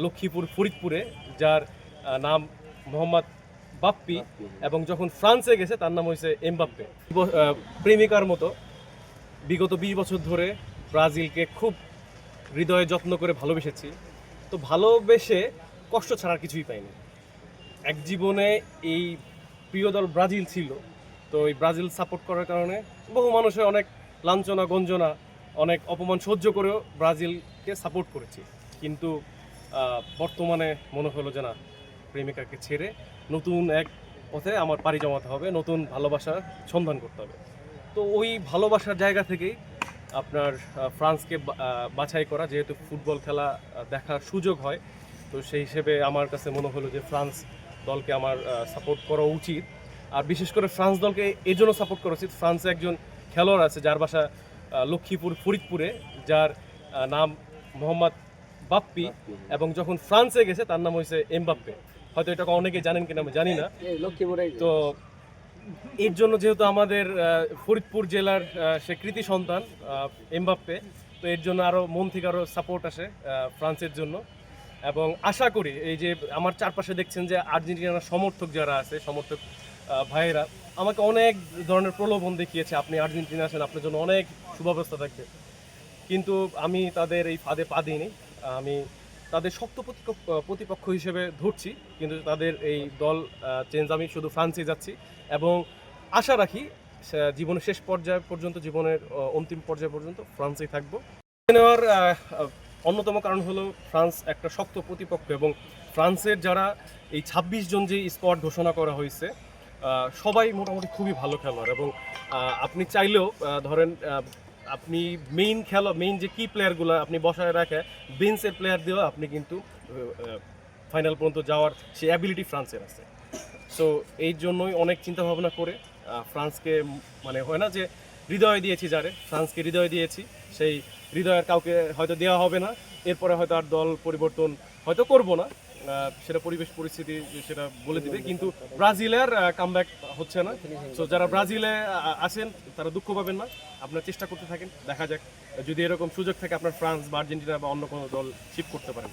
লক্ষ্মীপুর ফরিদপুরে, যার নাম মোহাম্মদ বাপ্পি, এবং যখন ফ্রান্সে গেছে তার নাম হয়েছে এমবাপ্পে। প্রেমিকার মতো বিগত 20 বছর ধরে ব্রাজিলকে খুব হৃদয়ে যত্ন করে ভালোবেসেছি। তো ভালোবেসে কষ্ট ছাড়া কিছুই পাইনি। এক জীবনে এই প্রিয় দল ব্রাজিল ছিল। তো এই ব্রাজিল সাপোর্ট করার কারণে বহু মানুষের অনেক লাঞ্ছনা গঞ্জনা, অনেক অপমান সহ্য করেও ব্রাজিলকে সাপোর্ট করেছি। কিন্তু বর্তমানে মনে হলো যে না, প্রেমিকাকে ছেড়ে নতুন এক পথে আমার পাড়ি জমাতে হবে, নতুন ভালোবাসার সন্ধান করতে হবে। তো ওই ভালোবাসার জায়গা থেকেই আপনার ফ্রান্সকে বাছাই করা, যেহেতু ফুটবল খেলা দেখার সুযোগ হয়, তো সেই হিসেবে আমার কাছে মনে হলো যে ফ্রান্স দলকে আমার সাপোর্ট করা উচিত। আর বিশেষ করে ফ্রান্স দলকে এই জন্য সাপোর্ট করা উচিত, ফ্রান্সে একজন খেলোয়াড় আছে যার বাসা লক্ষ্মীপুর ফরিদপুরে, যার নাম মোহাম্মদ বাপ্পি, এবং যখন ফ্রান্সে গেছে তার নাম হয়েছে এমবাপ্পে। হয়তো এটা অনেকে জানেন কিনা আমি জানি না। তো এর জন্য যেহেতু আমাদের ফরিদপুর জেলার সে কৃতি সন্তান এমবাপ্পে, তো এর জন্য আরও মন থেকে আরও সাপোর্ট আসে ফ্রান্সের জন্য। এবং আশা করি এই যে আমার চারপাশে দেখছেন যে আর্জেন্টিনার সমর্থক যারা আছে, সমর্থক ভাইয়েরা আমাকে অনেক ধরনের প্রলোভন দেখিয়েছে, আপনি আর্জেন্টিনা আছেন, আপনার জন্য অনেক শুভাবস্থা থাকবে। কিন্তু আমি তাদের এই ফাঁদে পা দিইনি। আমি তাদের শক্ত প্রতিপক্ষ হিসেবে ধরছি, কিন্তু তাদের এই দল চেঞ্জ, আমি শুধু ফ্রান্সে যাচ্ছি এবং আশা রাখি জীবনের শেষ পর্যায় পর্যন্ত, জীবনের অন্তিম পর্যায় পর্যন্ত ফ্রান্সেই থাকবো। নেওয়ার অন্যতম কারণ হলো ফ্রান্স একটা শক্ত প্রতিপক্ষ, এবং ফ্রান্সের যারা এই 26 জন যে স্কোয়াড ঘোষণা করা হয়েছে সবাই মোটামুটি খুবই ভালো খেলোয়াড়। এবং আপনি চাইলেও ধরেন আপনি মেইন যে কি প্লেয়ারগুলো আপনি বসায় রাখে বেঞ্চের প্লেয়ার দিয়েও আপনি কিন্তু ফাইনাল পর্যন্ত যাওয়ার সেই অ্যাবিলিটি ফ্রান্সের আছে। সো এই জন্যই অনেক চিন্তা ভাবনা করে ফ্রান্সকে, মানে হয় না যে হৃদয় দিয়েছি, যারে ফ্রান্সকে হৃদয় দিয়েছি, সেই হৃদয়ের কাউকে হয়তো দেওয়া হবে না। এরপরে হয়তো আর দল পরিবর্তন হয়তো করব না, সেটা পরিবেশ পরিস্থিতি সেটা বলে দিবে। কিন্তু ব্রাজিলের কামব্যাক হচ্ছে না। সো যারা ব্রাজিলে আছেন তারা দুঃখ পাবেন না, আপনার চেষ্টা করতে থাকেন, দেখা যাক যদি এরকম সুযোগ থাকে আপনার ফ্রান্স বা আর্জেন্টিনা বা অন্য কোনো দল শিফট করতে পারেন।